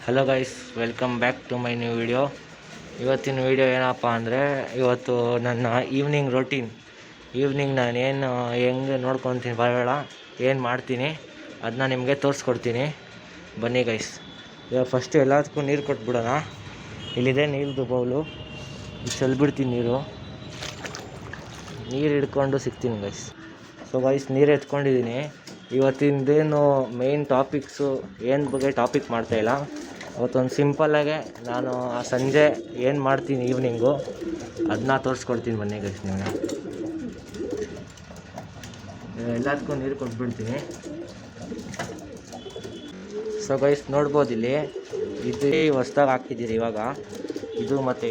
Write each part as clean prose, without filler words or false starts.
Hello guys, welcome back to my new video. ಇವತ್ತಿನ video ಏನಪ್ಪ ಅಂದರೆ, ಇವತ್ತು ನನ್ನ ಈವ್ನಿಂಗ್ ರೊಟೀನ್. ಈವ್ನಿಂಗ್ ನಾನು ಹೆಂಗೆ ನೋಡ್ಕೊತೀನಿ ಬರೋಣ, ಏನು ಮಾಡ್ತೀನಿ ಅದನ್ನ ನಿಮಗೆ ತೋರಿಸ್ಕೊಡ್ತೀನಿ. ಬನ್ನಿ ಗೈಸ್. ಇವಾಗ ಫಸ್ಟು ಎಲ್ಲದಕ್ಕೂ ನೀರು ಕೊಟ್ಬಿಡೋಣ. ಇಲ್ಲಿದೆ ನೀರ್ದು ಬೌಲು, ಚೆಲ್ಬಿಡ್ತೀನಿ ನೀರು ಹಿಡ್ಕೊಂಡು ಸಿಗ್ತೀನಿ ಗೈಸ್. ಸೊ ಗೈಸ್, ನೀರು ಎತ್ಕೊಂಡಿದ್ದೀನಿ. ಇವತ್ತಿಂದೇನು ಮೇಯ್ನ್ ಟಾಪಿಕ್ಸು ಏನು ಬಗ್ಗೆ ಟಾಪಿಕ್ ಮಾಡ್ತಾಯಿಲ್ಲ. ಅವತ್ತೊಂದು ಸಿಂಪಲ್ಲಾಗೆ ನಾನು ಆ ಸಂಜೆ ಏನು ಮಾಡ್ತೀನಿ ಈವ್ನಿಂಗು ಅದನ್ನ ತೋರಿಸ್ಕೊಡ್ತೀನಿ. ಬನ್ನಿ ಗೈಸ್, ನೀವು ಎಲ್ಲದಕ್ಕೂ ನೀರು ಕೊಟ್ಬಿಡ್ತೀನಿ. ಸೊ ಗೈಸ್, ನೋಡ್ಬೋದು ಇಲ್ಲಿ ಇದು ಹೊಸ್ದಾಗಿ ಹಾಕಿದ್ದೀರಿ ಇವಾಗ. ಇದು ಮತ್ತು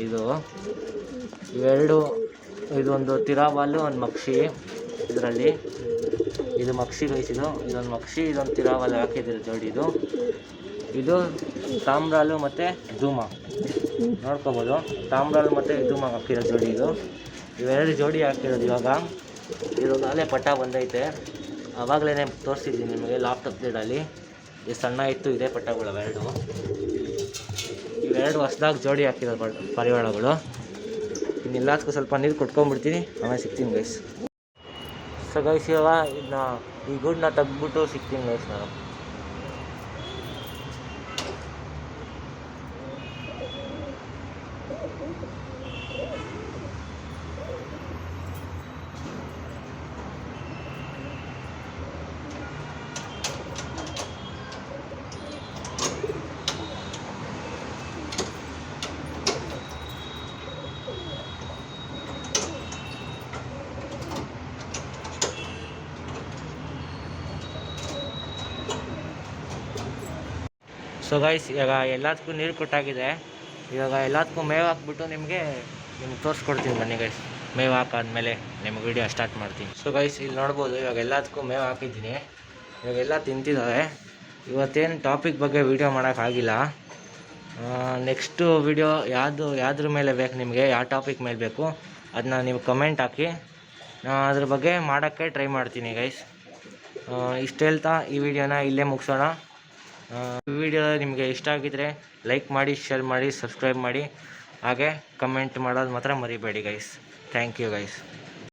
ಇವೆರಡು, ಇದೊಂದು ತಿರಾವಾಲು, ಒಂದು ಮಕ್ಷಿ. ಇದರಲ್ಲಿ ಇದು ಮಕ್ಷಿ ಗೈಸ್, ಇದೊಂದು ಮಕ್ಷಿ, ಇದೊಂದು ತಿರಾವಾಲು ಹಾಕಿದ್ದೀರಿ ಜೋಡಿ. ಇದು ತಾಮ್ರಾಲು ಮತ್ತು ಧೂಮ ನೋಡ್ಕೋಬೋದು. ತಾಮ್ರಾಲು ಮತ್ತು ಧೂಮ ಹಾಕಿರೋ ಜೋಡಿ ಇವೆರಡು ಜೋಡಿ ಹಾಕಿರೋದು. ಇವಾಗ ನಾಳೆ ಪಟ್ಟ ಬಂದೈತೆ. ಆವಾಗಲೇ ತೋರಿಸಿದ್ದೀನಿ ನಿಮಗೆ ಲಾಫ್ಟ್ ಅಪ್ಡೇಟಲ್ಲಿ. ಇದು ಸಣ್ಣ ಇತ್ತು, ಇದೇ ಪಟ್ಟಗಳು ಇವೆರಡು ಹೊಸ್ದಾಗಿ ಜೋಡಿ ಹಾಕಿರೋದು ಪರಿವಾಳಗಳು. ಇನ್ನೆಲ್ಲದಕ್ಕೂ ಸ್ವಲ್ಪ ನೀರು ಕೊಟ್ಕೊಂಡ್ಬಿಡ್ತೀನಿ, ಆಮೇಲೆ ಸಿಗ್ತೀನಿ ಗೈಸ್. ಸೊ ಗೈಸ್, ಇವಾಗ ಈ ಗೂಡನ್ನ ತೆಗ್ದ್ಬಿಟ್ಟು ಸಿಗ್ತೀನಿ ಗೈಸ್ ನಾನು. ಸೊ ಗೈಸ್, ಇವಾಗ ಎಲ್ಲದಕ್ಕೂ ನೀರು ಕೊಟ್ಟಾಗಿದೆ. ಇವಾಗ ಎಲ್ಲದಕ್ಕೂ ಮೇವು ಹಾಕ್ಬಿಟ್ಟು ನಿಮಗೆ ತೋರಿಸ್ಕೊಡ್ತೀನಿ. ಬನ್ನಿ ಗೈಸ್, ಮೇವು ಹಾಕಾದ್ಮೇಲೆ ನಿಮಗೆ ವೀಡಿಯೋ ಸ್ಟಾರ್ಟ್ ಮಾಡ್ತೀನಿ. ಸೊ ಗೈಸ್, ಇಲ್ಲಿ ನೋಡ್ಬೋದು ಇವಾಗ ಎಲ್ಲದಕ್ಕೂ ಮೇವು ಹಾಕಿದ್ದೀನಿ. ಇವಾಗೆಲ್ಲ ತಿಂತಿದ್ದಾವೆ. ಇವತ್ತೇನು ಟಾಪಿಕ್ ಬಗ್ಗೆ ವೀಡಿಯೋ ಮಾಡೋಕ್ಕಾಗಿಲ್ಲ. ನೆಕ್ಸ್ಟು ವೀಡಿಯೋ ಯಾವ್ದ್ರ ಮೇಲೆ ಬೇಕು ನಿಮಗೆ, ಯಾವ ಟಾಪಿಕ್ ಮೇಲೆ ಬೇಕು ಅದನ್ನ ನೀವು ಕಮೆಂಟ್ ಹಾಕಿ. ಅದ್ರ ಬಗ್ಗೆ ಮಾಡೋಕ್ಕೆ ಟ್ರೈ ಮಾಡ್ತೀನಿ ಗೈಸ್. ಇಷ್ಟು ಹೇಳ್ತಾ ಈ ವಿಡಿಯೋನ ಇಲ್ಲೇ ಮುಗಿಸೋಣ. ಈ ವಿಡಿಯೋ ನಿಮಗೆ ಇಷ್ಟ ಆಗಿದ್ದರೆ ಲೈಕ್ ಮಾಡಿ, ಶೇರ್ ಮಾಡಿ, ಸಬ್ಸ್ಕ್ರೈಬ್ ಮಾಡಿ, ಹಾಗೆ ಕಮೆಂಟ್ ಮಾಡೋದು ಮಾತ್ರ ಮರಿಬೇಡಿ ಗೈಸ್. Thank you guys.